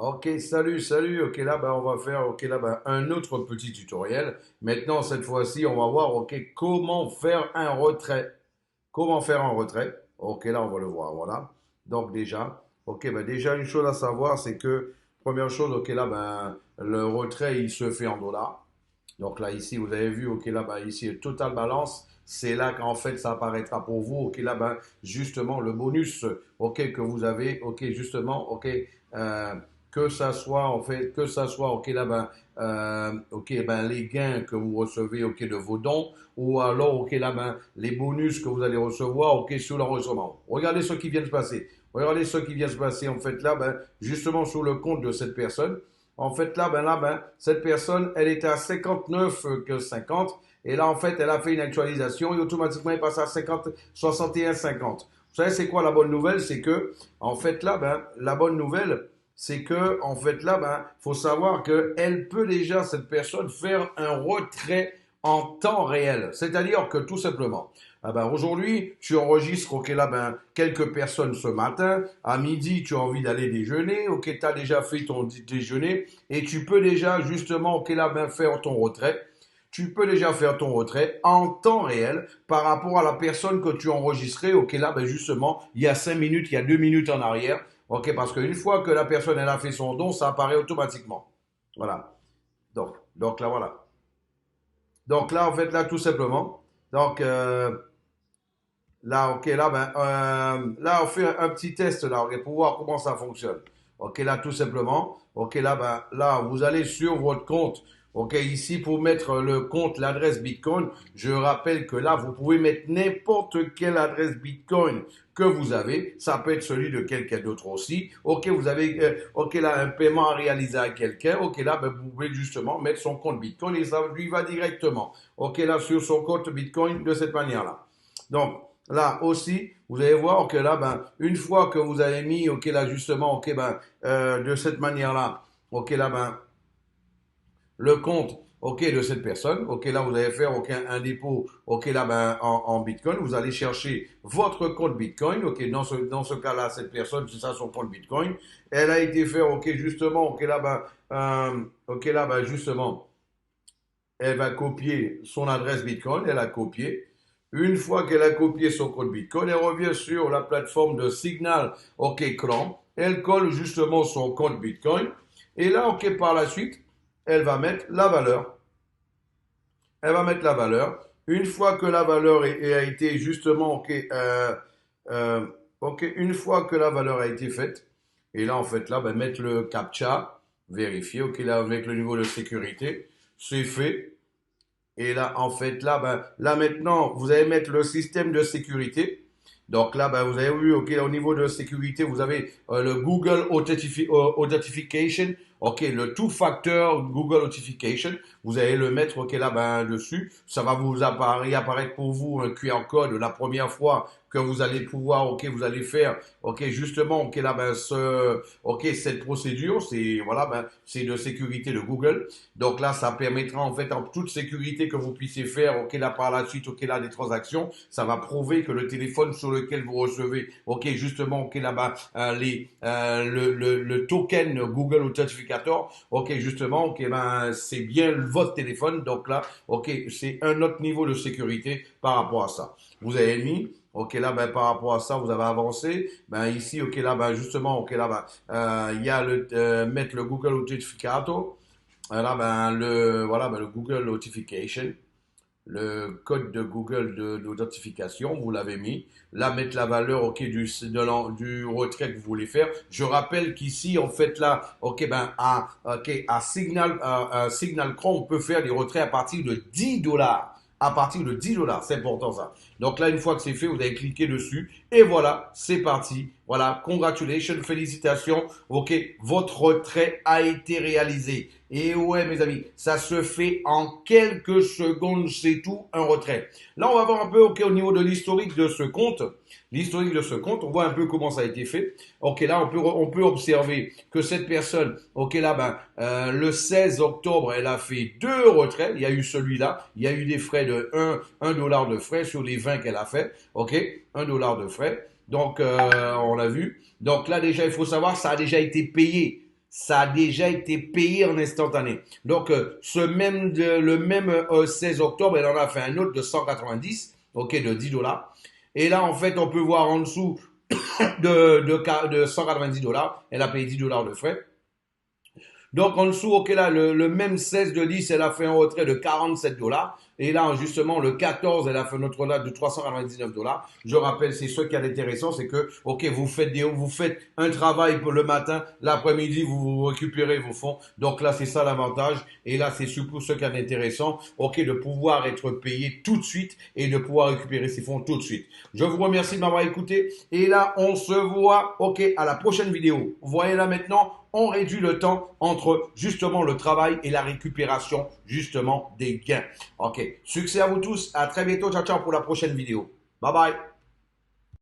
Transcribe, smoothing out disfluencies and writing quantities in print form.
Ok, salut. Ok, là, ben, on va faire, ok, là, ben, un autre petit tutoriel. Maintenant, cette fois-ci, on va voir, ok, comment faire un retrait. Comment faire un retrait? Ok, là, on va le voir, voilà. Donc, déjà, ok, ben, déjà, une chose à savoir, c'est que, première chose, ok, là, ben, le retrait, il se fait en dollars. Donc, là, ici, vous avez vu, ok, là, ben, ici, total balance. C'est là qu'en fait, ça apparaîtra pour vous. Ok, là, ben, justement, le bonus, ok, que vous avez, ok, justement, ok, euh, que ça soit en fait, que ça soit ok là ben, ok ben les gains que vous recevez ok de vos dons ou alors ok là ben les bonus que vous allez recevoir ok sur l'enregistrement. Regardez ce qui vient de se passer. Regardez ce qui vient de se passer en fait là ben justement sur le compte de cette personne. En fait là ben cette personne elle était à 59 que 50 et là en fait elle a fait une actualisation et automatiquement elle passe à 50 61 50. Vous savez c'est quoi la bonne nouvelle? C'est que en fait là ben la bonne nouvelle c'est que en fait là, ben, faut savoir que elle peut déjà cette personne faire un retrait en temps réel. C'est-à-dire que tout simplement, ah ben, aujourd'hui, tu enregistres, ok là, ben, quelques personnes ce matin, à midi, tu as envie d'aller déjeuner, ok, tu as déjà fait ton déjeuner, et tu peux déjà justement, ok là, ben, faire ton retrait. Tu peux déjà faire ton retrait en temps réel par rapport à la personne que tu as enregistrée. Ok, là, ben justement, il y a 5 minutes, il y a 2 minutes en arrière. Ok, parce qu'une fois que la personne elle a fait son don, ça apparaît automatiquement. Voilà. Donc là, voilà. Donc là, en fait, là, tout simplement. Donc là, ok, là, ben, là, on fait un petit test là, ok, pour voir comment ça fonctionne. Ok, là, tout simplement. Ok, là, ben, là, vous allez sur votre compte. Ok, ici, pour mettre le compte, l'adresse Bitcoin, je rappelle que là, vous pouvez mettre n'importe quelle adresse Bitcoin que vous avez. Ça peut être celui de quelqu'un d'autre aussi. Ok, vous avez, ok, là, un paiement à réaliser à quelqu'un. Ok, là, ben, vous pouvez justement mettre son compte Bitcoin et ça lui va directement. Ok, là, sur son compte Bitcoin de cette manière-là. Donc, là aussi, vous allez voir que là, ben, une fois que vous avez mis, ok, là, justement, ok, ben, de cette manière-là, ok, là, ben, le compte, ok, de cette personne, ok, là, vous allez faire, ok, un dépôt, ok, là, ben, en Bitcoin, vous allez chercher votre compte Bitcoin, ok, dans ce cas-là, cette personne, c'est ça son compte Bitcoin, elle a été faire, ok, justement, ok, là, ben, justement, elle va copier son adresse Bitcoin, elle a copié. Une fois qu'elle a copié son code Bitcoin, elle revient sur la plateforme de Signal OK Chrome, elle colle justement son compte Bitcoin et là, OK, par la suite, elle va mettre la valeur. Elle va mettre la valeur. Une fois que la valeur a été justement OK, euh, OK, une fois que la valeur a été faite, et là en fait là, ben, mettre le captcha, vérifier, OK, là avec le niveau de sécurité, c'est fait. Et là, en fait, là, ben, là maintenant, vous allez mettre le système de sécurité. Donc là, ben, vous avez vu, ok, au niveau de sécurité, vous avez le Google Authentication, ok, le two-factor Google Authentication. Vous allez le mettre, ok, là, ben, dessus. Ça va vous apparaître pour vous un QR code la première fois que vous allez pouvoir, ok, vous allez faire, ok, justement, ok, là, ben, ok, cette procédure, c'est, voilà, ben, c'est de sécurité de Google. Donc là, ça permettra en fait en toute sécurité que vous puissiez faire, ok là par la suite, ok là des transactions. Ça va prouver que le téléphone sur lequel vous recevez, ok justement, ok là-bas le token Google Authenticator, ok justement, ok ben c'est bien votre téléphone. Donc là, ok c'est un autre niveau de sécurité par rapport à ça. Vous avez mis ok là ben par rapport à ça vous avez avancé ben ici ok là ben justement ok là ben il y a le mettre le Google Authenticator. Là, ben, voilà, ben, le Google Notification, le code de Google de notification, vous l'avez mis. Là, mettre la valeur, ok, du retrait que vous voulez faire. Je rappelle qu'ici, en fait, là, ok, ben, à Signal Chrome, on peut faire des retraits à partir de 10 dollars. À partir de 10 dollars, c'est important ça. Donc là, une fois que c'est fait, vous allez cliquer dessus et voilà, c'est parti. Voilà, congratulations, félicitations. Ok, votre retrait a été réalisé. Et ouais, mes amis, ça se fait en quelques secondes, c'est tout, un retrait. Là, on va voir un peu, ok, au niveau de l'historique de ce compte. L'historique de ce compte, on voit un peu comment ça a été fait. Ok, là, on peut observer que cette personne, ok, là, ben, le 16 octobre, elle a fait deux retraits. Il y a eu celui-là. Il y a eu des frais de 1 dollar de frais sur les 20 qu'elle a fait. Ok, 1 dollar de frais. Donc, on l'a vu. Donc là, déjà, il faut savoir, ça a déjà été payé. ça a déjà été payé en instantané. Donc, le même 16 octobre, elle en a fait un autre de 190, ok, de 10 dollars. Et là, en fait, on peut voir en dessous de 190 dollars, elle a payé 10 dollars de frais. Donc en dessous, ok, là, le même 16 de 10, elle a fait un retrait de 47 dollars. Et là, justement, le 14, elle a fait notre retrait de 399 dollars. Je rappelle, c'est ce qui est intéressant, c'est que, ok, vous faites un travail pour le matin, l'après-midi, vous récupérez vos fonds. Donc là, c'est ça l'avantage. Et là, c'est surtout ce qui est intéressant, ok, de pouvoir être payé tout de suite et de pouvoir récupérer ses fonds tout de suite. Je vous remercie de m'avoir écouté. Et là, on se voit, ok, à la prochaine vidéo. Vous voyez là maintenant, on réduit le temps entre justement le travail et la récupération justement des gains. Ok, succès à vous tous, à très bientôt, ciao ciao pour la prochaine vidéo. Bye bye.